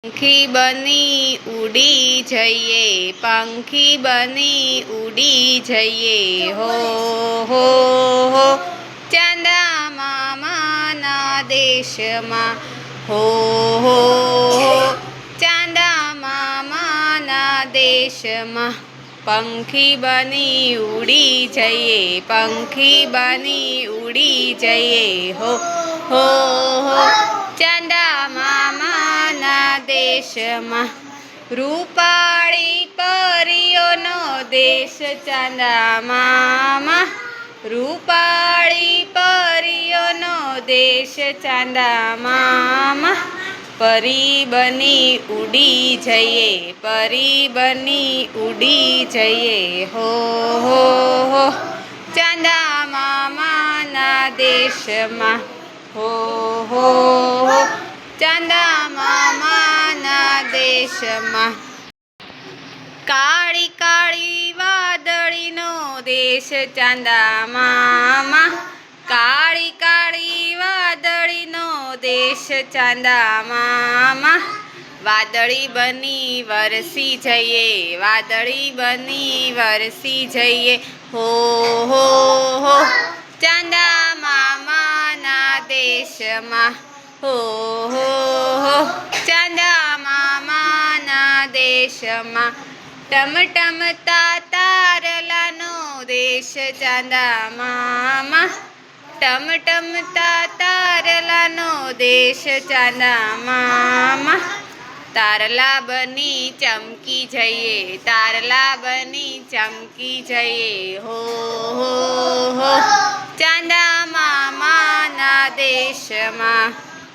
પંખી બની ઉડી જઈએ, પંખી બની ઉડી જઈએ, હો હો હો ચાંદા મામાના દેશમાં, હો હો હો ચાંદા મામાના દેશમાં. પંખી બની ઉડી જઈએ, પંખી બની ઉડી જઈએ, હો હો હો ચાંદા મામાના દેશમાં. રૂપાળી પરીઓનો દેશ ચાંદા મામા, રૂપાળી પરીઓનો દેશ ચાંદા મામા. પરી બની ઉડી જઈએ, પરી બની ઉડી જઈએ, હો હો હો ચાંદા મામાના દેશમાં, હો હો હો ચાંદા મામાના દેશમાં. કાળી કાળી વાદળીનો દેશ ચાંદા મામા, કાળી કાળી વાદળીનો દેશ ચાંદા મામા. વાદળી બની વરસી જઈએ, વાદળી બની વરસી જઈએ, હો હો હો ચાંદા મામાના દેશમાં, હો હો હો ચાંદા મામાના દેશમાં. ટમટમતા તારલાનો દેશ ચાંદા મામા, ટમટમતા તારલાનો દેશ ચાંદા મામા. તારલા બની ચમકી જઈએ, તારલા બની ચમકી જઈએ, હો હો હો ચાંદા મામાના દેશમાં.